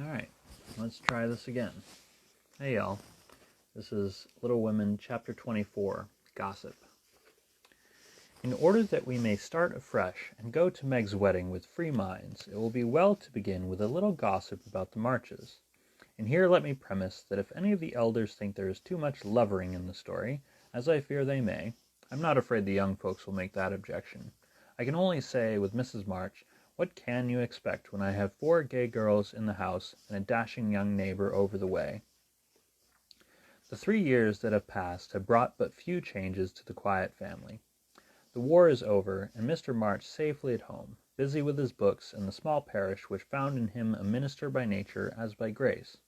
Alright, let's try this again. Hey y'all, this is Little Women, Chapter 24, Gossip. In order that we may start afresh and go to Meg's wedding with free minds, it will be well to begin with a little gossip about the Marches. And here let me premise that if any of the elders think there is too much lovering in the story, as I fear they may, I'm not afraid the young folks will make that objection. I can only say, with Mrs. March, what can you expect when I have 4 gay girls in the house and a dashing young neighbor over the way? The 3 years that have passed have brought but few changes to the quiet family. The war is over, and Mr. March safely at home, busy with his books and the small parish which found in him a minister by nature as by grace.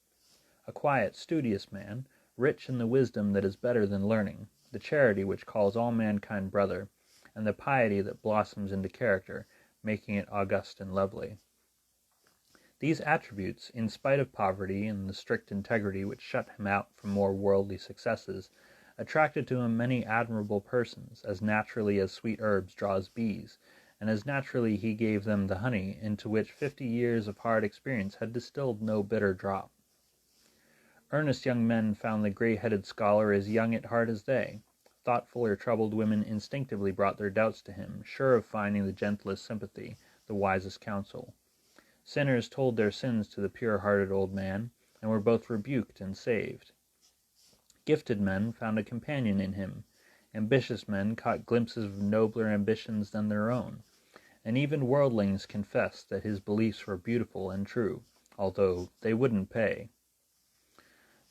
A quiet, studious man, rich in the wisdom that is better than learning, the charity which calls all mankind brother, and the piety that blossoms into character, making it august and lovely. These attributes, in spite of poverty and the strict integrity which shut him out from more worldly successes, attracted to him many admirable persons, as naturally as sweet herbs draws bees, and as naturally he gave them the honey into which 50 years of hard experience had distilled no bitter drop. Earnest young men found the gray-headed scholar as young at heart as they. Thoughtful or troubled women instinctively brought their doubts to him, sure of finding the gentlest sympathy, the wisest counsel. Sinners told their sins to the pure-hearted old man, and were both rebuked and saved. Gifted men found a companion in him. Ambitious men caught glimpses of nobler ambitions than their own, and even worldlings confessed that his beliefs were beautiful and true, although they wouldn't pay.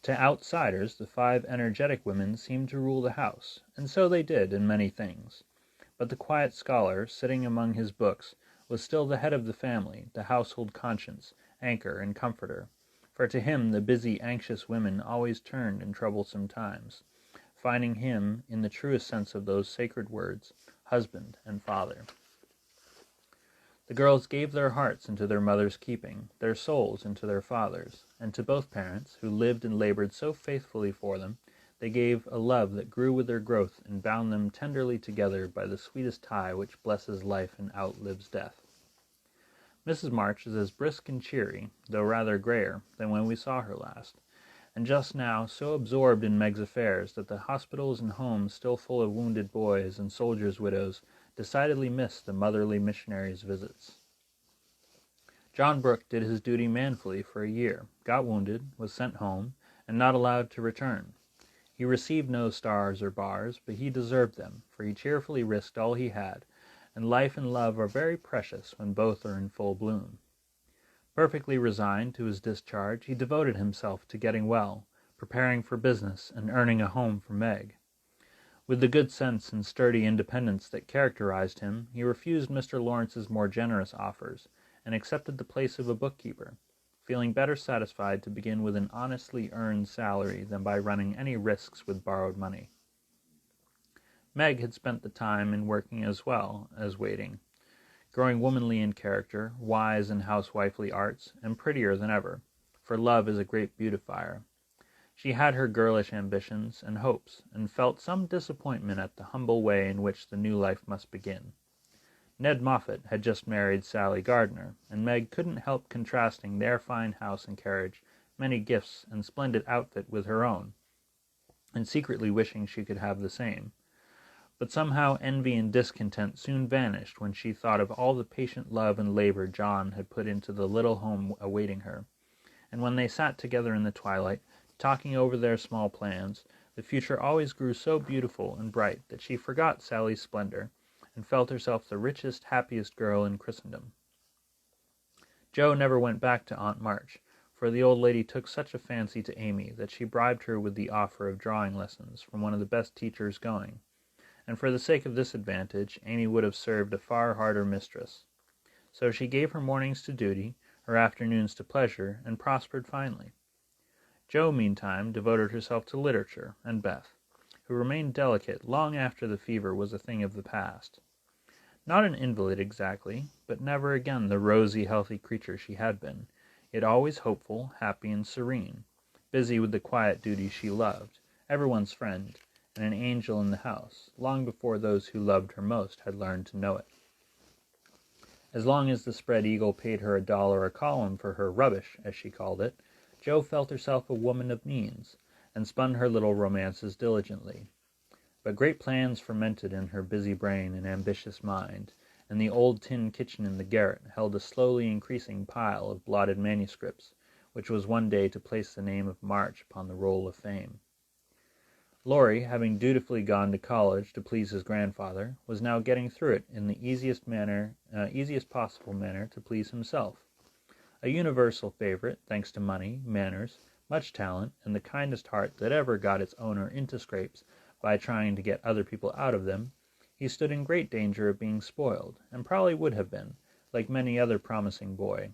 To outsiders, the 5 energetic women seemed to rule the house, and so they did in many things. But the quiet scholar, sitting among his books, was still the head of the family, the household conscience, anchor, and comforter. For to him the busy, anxious women always turned in troublesome times, finding him, in the truest sense of those sacred words, husband and father. The girls gave their hearts into their mother's keeping, their souls into their father's, and to both parents, who lived and labored so faithfully for them, they gave a love that grew with their growth and bound them tenderly together by the sweetest tie which blesses life and outlives death. Mrs. March is as brisk and cheery, though rather grayer, than when we saw her last, and just now so absorbed in Meg's affairs that the hospitals and homes still full of wounded boys and soldiers' widows decidedly missed the motherly missionary's visits. John Brooke did his duty manfully for a year, got wounded, was sent home, and not allowed to return. He received no stars or bars, but he deserved them, for he cheerfully risked all he had, and life and love are very precious when both are in full bloom. Perfectly resigned to his discharge, he devoted himself to getting well, preparing for business, and earning a home for Meg. With the good sense and sturdy independence that characterized him, he refused Mr. Lawrence's more generous offers, and accepted the place of a bookkeeper, feeling better satisfied to begin with an honestly earned salary than by running any risks with borrowed money. Meg had spent the time in working as well as waiting, growing womanly in character, wise in housewifely arts, and prettier than ever, for love is a great beautifier. She had her girlish ambitions and hopes, and felt some disappointment at the humble way in which the new life must begin. Ned Moffat had just married Sally Gardner, and Meg couldn't help contrasting their fine house and carriage, many gifts, and splendid outfit with her own, and secretly wishing she could have the same. But somehow envy and discontent soon vanished when she thought of all the patient love and labor John had put into the little home awaiting her, and when they sat together in the twilight, talking over their small plans, the future always grew so beautiful and bright that she forgot Sally's splendor, and felt herself the richest, happiest girl in Christendom. Jo never went back to Aunt March, for the old lady took such a fancy to Amy that she bribed her with the offer of drawing lessons from one of the best teachers going, and for the sake of this advantage Amy would have served a far harder mistress. So she gave her mornings to duty, her afternoons to pleasure, and prospered finely. Jo, meantime, devoted herself to literature and Beth, who remained delicate long after the fever was a thing of the past. Not an invalid exactly, but never again the rosy, healthy creature she had been, yet always hopeful, happy, and serene, busy with the quiet duties she loved, everyone's friend, and an angel in the house, long before those who loved her most had learned to know it. As long as the Spread Eagle paid her $1 a column for her rubbish, as she called it, Jo felt herself a woman of means, and spun her little romances diligently. But great plans fermented in her busy brain and ambitious mind, and the old tin kitchen in the garret held a slowly increasing pile of blotted manuscripts, which was one day to place the name of March upon the roll of fame. Laurie, having dutifully gone to college to please his grandfather, was now getting through it in the easiest possible manner to please himself. A universal favorite, thanks to money, manners, much talent, and the kindest heart that ever got its owner into scrapes by trying to get other people out of them, he stood in great danger of being spoiled, and probably would have been, like many another promising boy,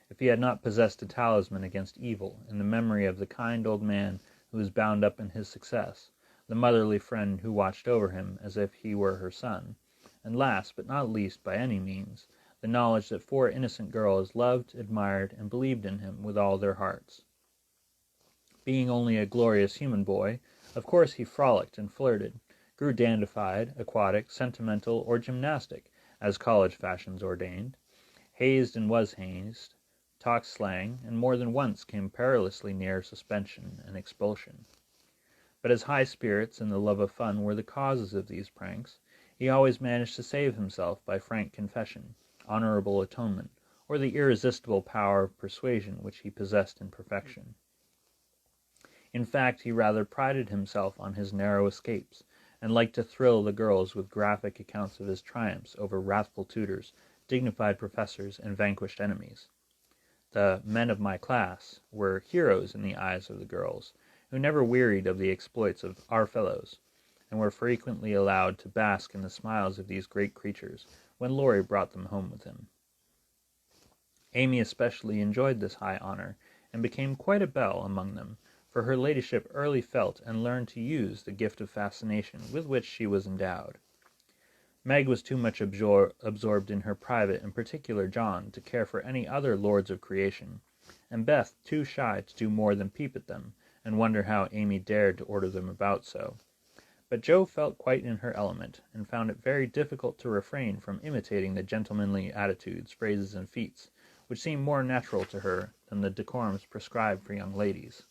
if he had not possessed a talisman against evil in the memory of the kind old man who was bound up in his success, the motherly friend who watched over him as if he were her son, and last but not least by any means, the knowledge that 4 innocent girls loved, admired, and believed in him with all their hearts. Being only a glorious human boy, of course he frolicked and flirted, grew dandified, aquatic, sentimental, or gymnastic, as college fashions ordained, hazed and was hazed, talked slang, and more than once came perilously near suspension and expulsion. But as high spirits and the love of fun were the causes of these pranks, he always managed to save himself by frank confession, honorable atonement, or the irresistible power of persuasion which he possessed in perfection. In fact, he rather prided himself on his narrow escapes, and liked to thrill the girls with graphic accounts of his triumphs over wrathful tutors, dignified professors, and vanquished enemies. The "men of my class" were heroes in the eyes of the girls, who never wearied of the exploits of "our fellows," and were frequently allowed to bask in the smiles of these great creatures when Laurie brought them home with him. Amy especially enjoyed this high honor, and became quite a belle among them, for her ladyship early felt and learned to use the gift of fascination with which she was endowed. Meg was too much absorbed in her private and particular John to care for any other lords of creation, and Beth too shy to do more than peep at them, and wonder how Amy dared to order them about so. But Jo felt quite in her element, and found it very difficult to refrain from imitating the gentlemanly attitudes, phrases, and feats, which seemed more natural to her than the decorums prescribed for young ladies.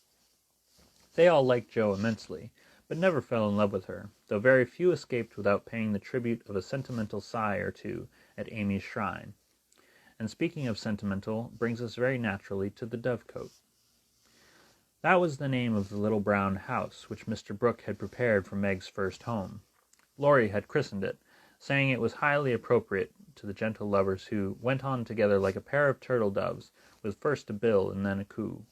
They all liked Jo immensely, but never fell in love with her, though very few escaped without paying the tribute of a sentimental sigh or two at Amy's shrine. And speaking of sentimental, brings us very naturally to the Dovecote. That was the name of the little brown house which Mr. Brooke had prepared for Meg's first home. Laurie had christened it, saying it was highly appropriate to the gentle lovers who went on together like a pair of turtle doves, with first a bill and then a coo.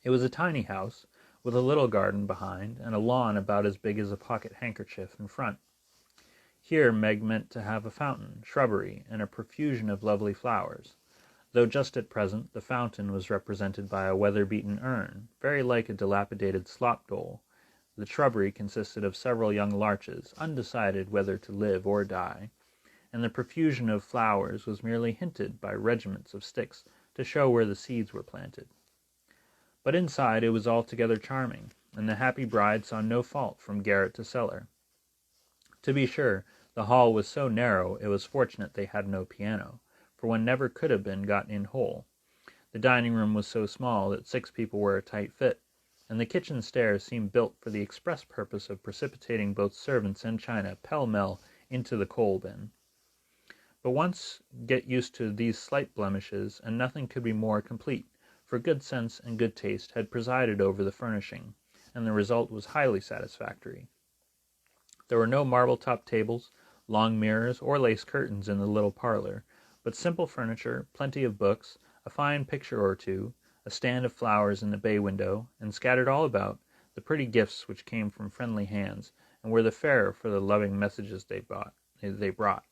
It was a tiny house, with a little garden behind, and a lawn about as big as a pocket-handkerchief in front. Here Meg meant to have a fountain, shrubbery, and a profusion of lovely flowers, though just at present the fountain was represented by a weather-beaten urn, very like a dilapidated slop-dole. The shrubbery consisted of several young larches, undecided whether to live or die, and the profusion of flowers was merely hinted by regiments of sticks to show where the seeds were planted. But inside it was altogether charming, and the happy bride saw no fault from garret to cellar. To be sure, the hall was so narrow it was fortunate they had no piano, for one never could have been got in whole. The dining room was so small that 6 people were a tight fit, and the kitchen stairs seemed built for the express purpose of precipitating both servants and china pell-mell into the coal bin. But once get used to these slight blemishes, and nothing could be more complete, for good sense and good taste had presided over the furnishing, and the result was highly satisfactory. There were no marble-top tables, long mirrors, or lace curtains in the little parlor, but simple furniture, plenty of books, a fine picture or two, a stand of flowers in the bay window, and scattered all about, the pretty gifts which came from friendly hands, and were the fairer for the loving messages they brought.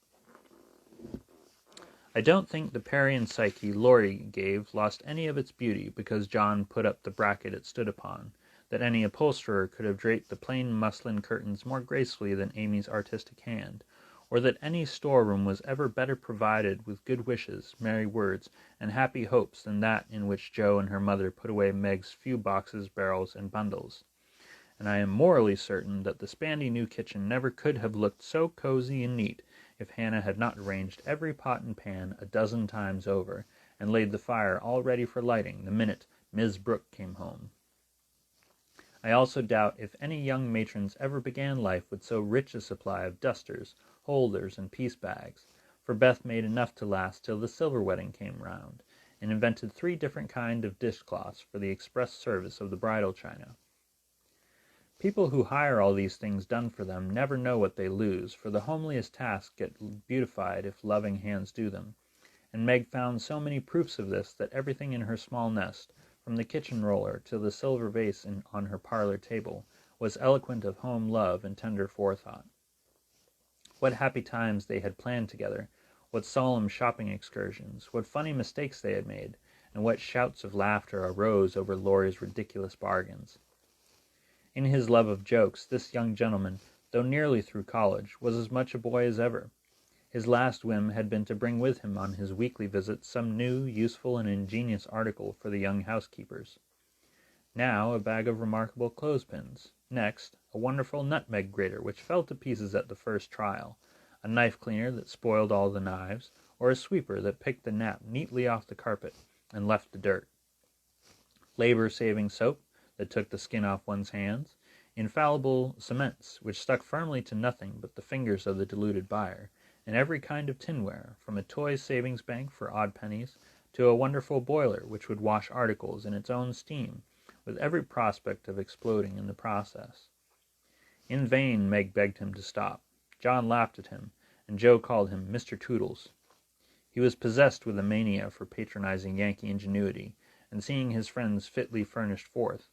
I don't think the Parian Psyche Laurie gave lost any of its beauty because John put up the bracket it stood upon, that any upholsterer could have draped the plain muslin curtains more gracefully than Amy's artistic hand, or that any storeroom was ever better provided with good wishes, merry words, and happy hopes than that in which Jo and her mother put away Meg's few boxes, barrels, and bundles. and I am morally certain that the spandy new kitchen never could have looked so cozy and neat if Hannah had not arranged every pot and pan a dozen times over, and laid the fire all ready for lighting the minute Miss Brooke came home. I also doubt if any young matrons ever began life with so rich a supply of dusters, holders, and piece bags, for Beth made enough to last till the silver wedding came round, and invented 3 different kinds of dishcloths for the express service of the bridal china. People who hire all these things done for them never know what they lose, for the homeliest tasks get beautified if loving hands do them, and Meg found so many proofs of this that everything in her small nest, from the kitchen roller to the silver vase on her parlor table, was eloquent of home love and tender forethought. What happy times they had planned together, what solemn shopping excursions, what funny mistakes they had made, and what shouts of laughter arose over Laurie's ridiculous bargains. In his love of jokes, this young gentleman, though nearly through college, was as much a boy as ever. His last whim had been to bring with him on his weekly visits some new, useful, and ingenious article for the young housekeepers. Now a bag of remarkable clothespins. Next, a wonderful nutmeg grater which fell to pieces at the first trial, a knife cleaner that spoiled all the knives, or a sweeper that picked the nap neatly off the carpet and left the dirt. Labor-saving soap that took the skin off one's hands, infallible cements which stuck firmly to nothing but the fingers of the deluded buyer, and every kind of tinware, from a toy savings bank for odd pennies to a wonderful boiler which would wash articles in its own steam, with every prospect of exploding in the process. In vain Meg begged him to stop. John laughed at him, and Joe called him Mr. Toodles. He was possessed with a mania for patronizing Yankee ingenuity, and seeing his friends fitly furnished forth,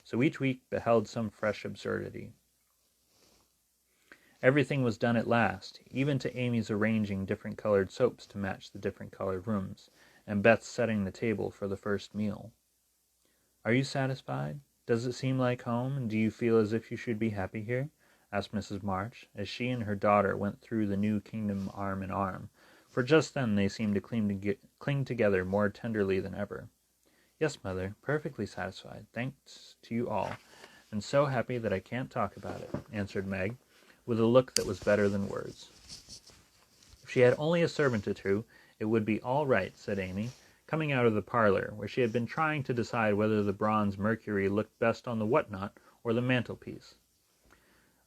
so each week beheld some fresh absurdity. Everything was done at last, even to Amy's arranging different-colored soaps to match the different-colored rooms, and Beth's setting the table for the first meal. "Are you satisfied? Does it seem like home, and do you feel as if you should be happy here?" asked Mrs. March, as she and her daughter went through the new kingdom arm in arm, for just then they seemed to cling together more tenderly than ever. "Yes, Mother, perfectly satisfied, thanks to you all, and so happy that I can't talk about it," answered Meg, with a look that was better than words. "If she had only a servant or two, it would be all right," said Amy, coming out of the parlor, where she had been trying to decide whether the bronze Mercury looked best on the whatnot or the mantelpiece.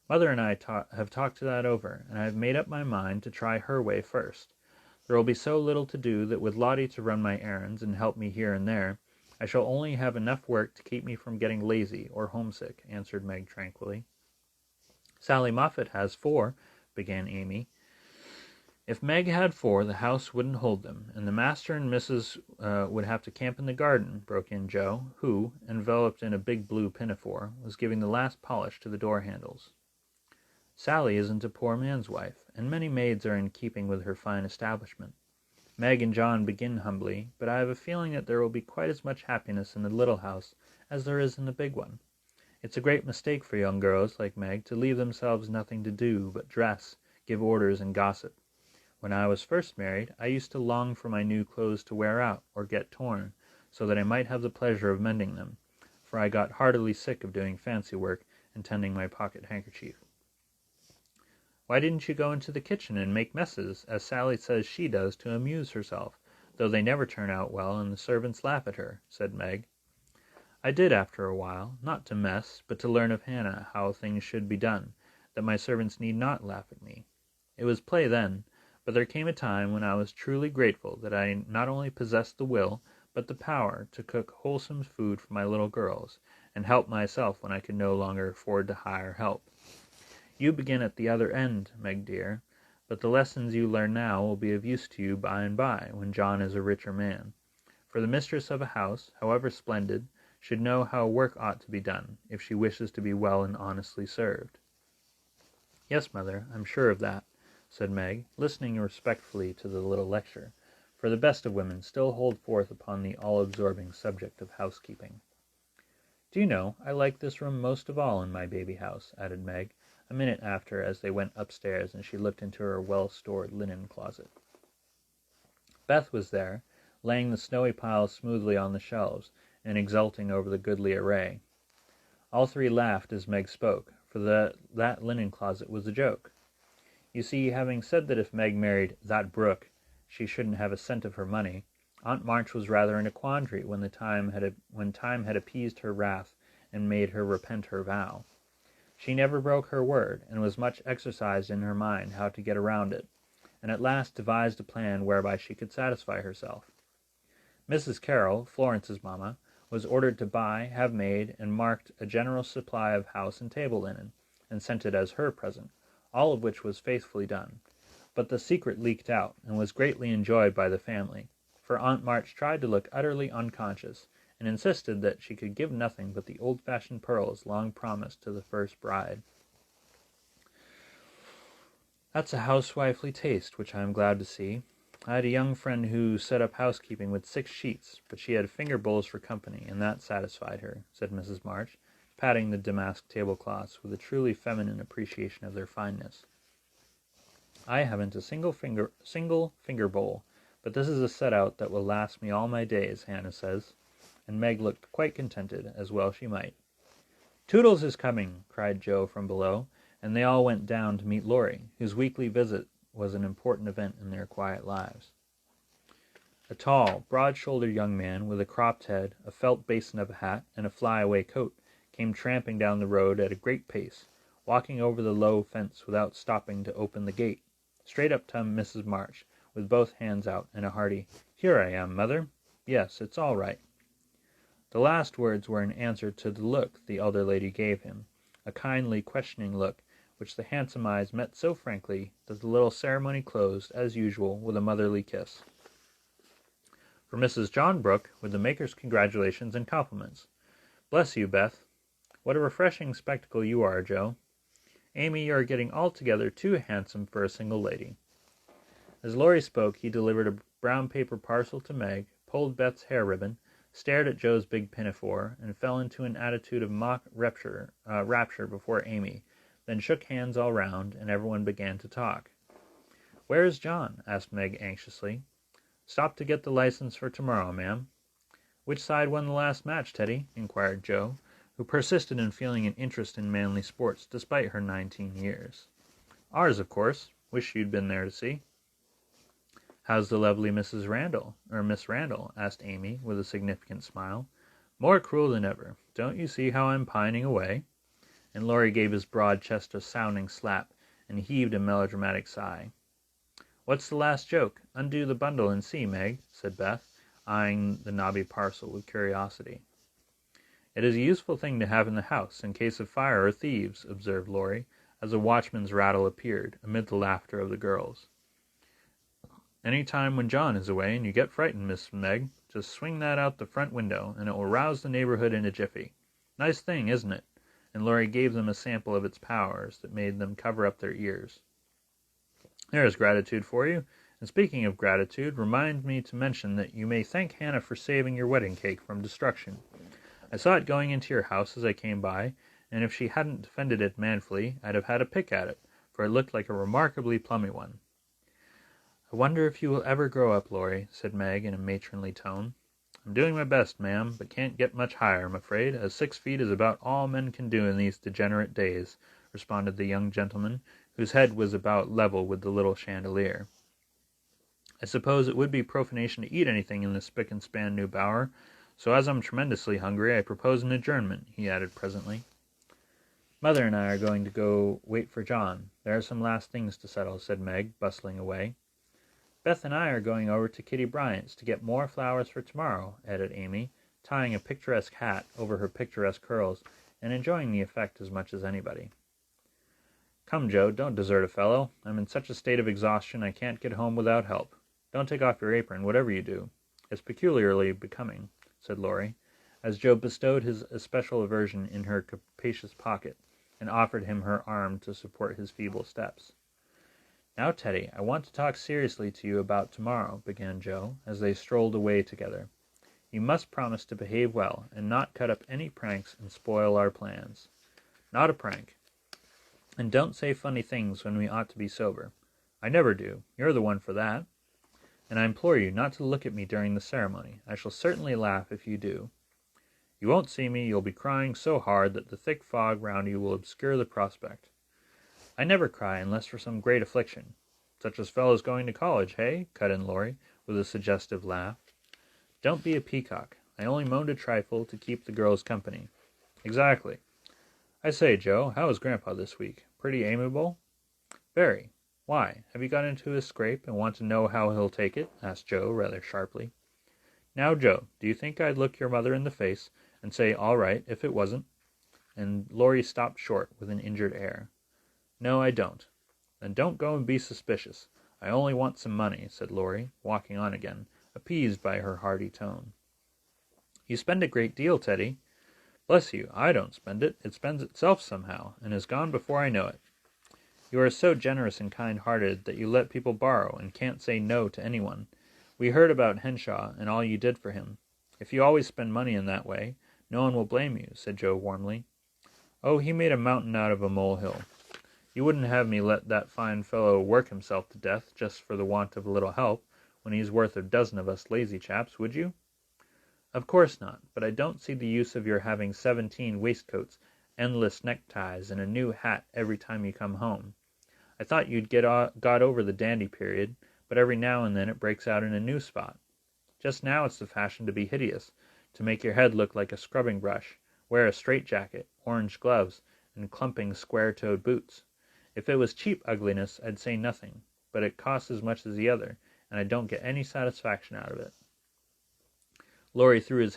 "Mother and I have talked that over, and I have made up my mind to try her way first. There will be so little to do that with Lottie to run my errands and help me here and there, I shall only have enough work to keep me from getting lazy or homesick," answered Meg tranquilly. "Sally Moffat has 4, began Amy. "If Meg had 4, the house wouldn't hold them, and the master and Mrs. would have to camp in the garden," broke in Joe, who, enveloped in a big blue pinafore, was giving the last polish to the door handles. "Sally isn't a poor man's wife, and many maids are in keeping with her fine establishment. Meg and John begin humbly, but I have a feeling that there will be quite as much happiness in the little house as there is in the big one. It's a great mistake for young girls like Meg to leave themselves nothing to do but dress, give orders, and gossip. When I was first married, I used to long for my new clothes to wear out or get torn, so that I might have the pleasure of mending them, for I got heartily sick of doing fancy work and tending my pocket handkerchief." "Why didn't you go into the kitchen and make messes, as Sally says she does to amuse herself, though they never turn out well and the servants laugh at her?" said Meg. "I did after a while, not to mess, but to learn of Hannah how things should be done, that my servants need not laugh at me. It was play then, but there came a time when I was truly grateful that I not only possessed the will, but the power, to cook wholesome food for my little girls, and help myself when I could no longer afford to hire help. You begin at the other end, Meg dear, but the lessons you learn now will be of use to you by and by, when John is a richer man. For the mistress of a house, however splendid, should know how work ought to be done, if she wishes to be well and honestly served." "Yes, Mother, I'm sure of that," said Meg, listening respectfully to the little lecture, for the best of women still hold forth upon the all-absorbing subject of housekeeping. "Do you know, I like this room most of all in my baby house," added Meg, a minute after, as they went upstairs and she looked into her well-stored linen closet. Beth was there, laying the snowy piles smoothly on the shelves, and exulting over the goodly array. All three laughed as Meg spoke, for that linen closet was a joke. You see, having said that if Meg married "that Brooke," she shouldn't have a cent of her money, Aunt March was rather in a quandary when time had appeased her wrath and made her repent her vow. She never broke her word, and was much exercised in her mind how to get around it, and at last devised a plan whereby she could satisfy herself. Mrs. Carroll, Florence's mamma, was ordered to buy, have made, and marked a general supply of house and table linen, and sent it as her present, all of which was faithfully done. But the secret leaked out, and was greatly enjoyed by the family, for Aunt March tried to look utterly unconscious, and insisted that she could give nothing but the old-fashioned pearls long promised to the first bride. "That's a housewifely taste, which I am glad to see. I had a young friend who set up housekeeping with 6 sheets, but she had finger bowls for company, and that satisfied her," said Mrs. March, patting the damask tablecloths with a truly feminine appreciation of their fineness. "I haven't a single finger bowl, but this is a set-out that will last me all my days, Hannah says," and Meg looked quite contented, as well she might. "Toodles is coming!" cried Joe from below, and they all went down to meet Laurie, whose weekly visit was an important event in their quiet lives. A tall, broad-shouldered young man with a cropped head, a felt basin of a hat, and a fly-away coat came tramping down the road at a great pace, walking over the low fence without stopping to open the gate, straight up to Mrs. March, with both hands out, and a hearty, "Here I am, mother. Yes, it's all right." The last words were in answer to the look the elder lady gave him, a kindly, questioning look, which the handsome eyes met so frankly that the little ceremony closed, as usual, with a motherly kiss. For Mrs. John Brooke, with the maker's congratulations and compliments. "Bless you, Beth. What a refreshing spectacle you are, Joe. Amy, you are getting altogether too handsome for a single lady." As Laurie spoke, he delivered a brown paper parcel to Meg, pulled Beth's hair ribbon, stared at Joe's big pinafore, and fell into an attitude of mock rapture before Amy, then shook hands all round, and everyone began to talk. "Where is John?" asked Meg anxiously. "Stopped to get the license for tomorrow, ma'am." "Which side won the last match, Teddy?" inquired Joe, who persisted in feeling an interest in manly sports despite her 19 years. "Ours, of course. Wish you'd been there to see." "How's the lovely Miss Randall?" asked Amy, with a significant smile. "More cruel than ever. Don't you see how I'm pining away?" And Laurie gave his broad chest a sounding slap, and heaved a melodramatic sigh. "What's the last joke? Undo the bundle and see, Meg," said Beth, eyeing the knobby parcel with curiosity. "It is a useful thing to have in the house, in case of fire or thieves," observed Laurie, as a watchman's rattle appeared, amid the laughter of the girls. "Any time when John is away, and you get frightened, Miss Meg, just swing that out the front window, and it will rouse the neighborhood in a jiffy. Nice thing, isn't it?" And Laurie gave them a sample of its powers that made them cover up their ears. "There's gratitude for you. And speaking of gratitude, remind me to mention that you may thank Hannah for saving your wedding cake from destruction. I saw it going into your house as I came by, and if she hadn't defended it manfully, I'd have had a pick at it, for it looked like a remarkably plummy one." "I wonder if you will ever grow up, Laurie," said Meg in a matronly tone. "I'm doing my best, ma'am, but can't get much higher, I'm afraid, as 6 feet is about all men can do in these degenerate days," responded the young gentleman, whose head was about level with the little chandelier. "I suppose it would be profanation to eat anything in this spick-and-span new bower, so as I'm tremendously hungry, I propose an adjournment," he added presently. "Mother and I are going to go wait for John. There are some last things to settle," said Meg, bustling away. "Beth and I are going over to Kitty Bryant's to get more flowers for tomorrow," added Amy, tying a picturesque hat over her picturesque curls, and enjoying the effect as much as anybody. "Come, Joe, don't desert a fellow. I'm in such a state of exhaustion I can't get home without help. Don't take off your apron, whatever you do. It's peculiarly becoming," said Laurie, as Joe bestowed his especial aversion in her capacious pocket, and offered him her arm to support his feeble steps. "Now, Teddy, I want to talk seriously to you about tomorrow," began Joe, as they strolled away together. "You must promise to behave well, and not cut up any pranks and spoil our plans." "Not a prank. And don't say funny things when we ought to be sober." "I never do. You're the one for that." "And I implore you not to look at me during the ceremony. I shall certainly laugh if you do." You won't see me, you'll be crying so hard that the thick fog round you will obscure the prospect. I never cry unless for some great affliction. Such as fellows going to college, hey? Cut in Laurie, with a suggestive laugh. Don't be a peacock. I only moaned a trifle to keep the girls company. Exactly. I say, Joe, how is Grandpa this week? Pretty amiable? Very. Why? Have you got into a scrape and want to know how he'll take it? Asked Joe, rather sharply. Now, Joe, do you think I'd look your mother in the face and say all right if it wasn't? And Laurie stopped short with an injured air. No, I don't. Then don't go and be suspicious. I only want some money, said Laurie, walking on again, appeased by her hearty tone. You spend a great deal, Teddy. Bless you, I don't spend it. It spends itself somehow, and is gone before I know it. You are so generous and kind-hearted that you let people borrow and can't say no to anyone. We heard about Henshaw and all you did for him. If you always spend money in that way, no one will blame you, said Joe warmly. Oh, he made a mountain out of a molehill. You wouldn't have me let that fine fellow work himself to death just for the want of a little help, when he's worth a dozen of us lazy chaps, would you? Of course not, but I don't see the use of your having 17 waistcoats, endless neckties, and a new hat every time you come home. I thought you'd got over the dandy period, but every now and then it breaks out in a new spot. Just now it's the fashion to be hideous, to make your head look like a scrubbing brush, wear a straitjacket, orange gloves, and clumping square-toed boots. If it was cheap ugliness, I'd say nothing, but it costs as much as the other, and I don't get any satisfaction out of it. Laurie threw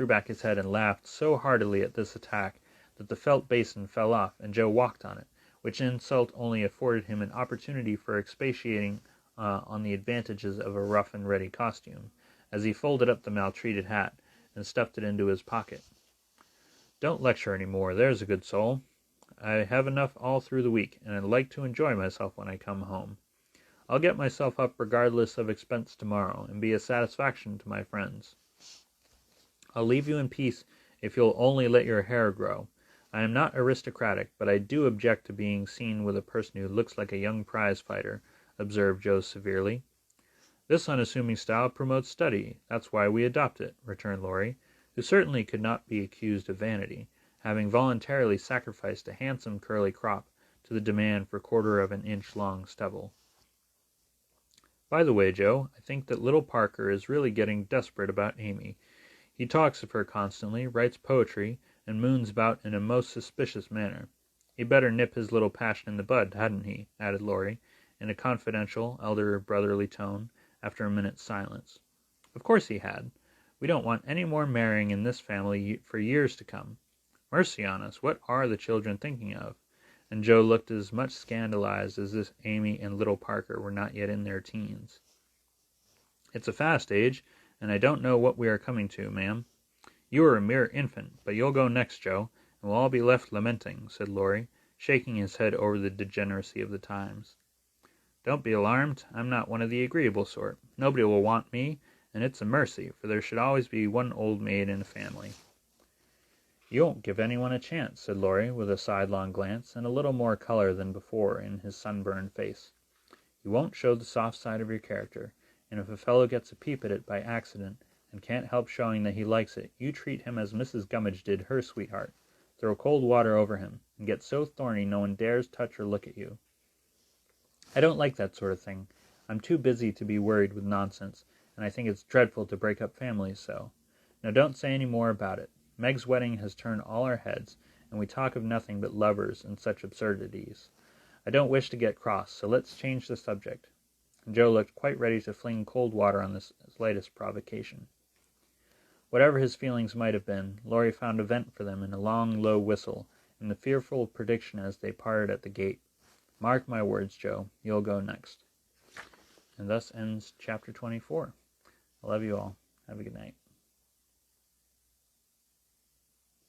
back his head and laughed so heartily at this attack that the felt basin fell off, and Joe walked on it, which insult only afforded him an opportunity for expatiating on the advantages of a rough-and-ready costume, as he folded up the maltreated hat and stuffed it into his pocket. Don't lecture any more, there's a good soul. I have enough all through the week, and I'd like to enjoy myself when I come home. I'll get myself up regardless of expense tomorrow, and be a satisfaction to my friends. I'll leave you in peace if you'll only let your hair grow. I am not aristocratic, but I do object to being seen with a person who looks like a young prize-fighter, observed Joe severely. This unassuming style promotes study. That's why we adopt it, returned Laurie, who certainly could not be accused of vanity, having voluntarily sacrificed a handsome curly crop to the demand for 1/4 long stubble. By the way, Joe, I think that little Parker is really getting desperate about Amy. He talks of her constantly, writes poetry, and moons about in a most suspicious manner. He'd better nip his little passion in the bud, hadn't he? Added Laurie, in a confidential, elder brotherly tone, after a minute's silence. Of course he had. We don't want any more marrying in this family for years to come. Mercy on us, what are the children thinking of? And Joe looked as much scandalized as if Amy and little Parker were not yet in their teens. It's a fast age, and I don't know what we are coming to, ma'am. You are a mere infant, but you'll go next, Joe, and we'll all be left lamenting, said Laurie, shaking his head over the degeneracy of the times. Don't be alarmed. I'm not one of the agreeable sort. Nobody will want me, and it's a mercy, for there should always be one old maid in a family. You won't give anyone a chance, said Laurie, with a sidelong glance, and a little more color than before in his sunburned face. You won't show the soft side of your character, and if a fellow gets a peep at it by accident, and can't help showing that he likes it, you treat him as Mrs. Gummidge did her sweetheart. Throw cold water over him, and get so thorny no one dares touch or look at you. I don't like that sort of thing. I'm too busy to be worried with nonsense, and I think it's dreadful to break up families so. Now don't say any more about it. Meg's wedding has turned all our heads, and we talk of nothing but lovers and such absurdities. I don't wish to get cross, so let's change the subject. And Joe looked quite ready to fling cold water on the slightest provocation. Whatever his feelings might have been, Laurie found a vent for them in a long, low whistle, and the fearful prediction as they parted at the gate. Mark my words, Joe, you'll go next. And thus ends chapter 24. I love you all. Have a good night.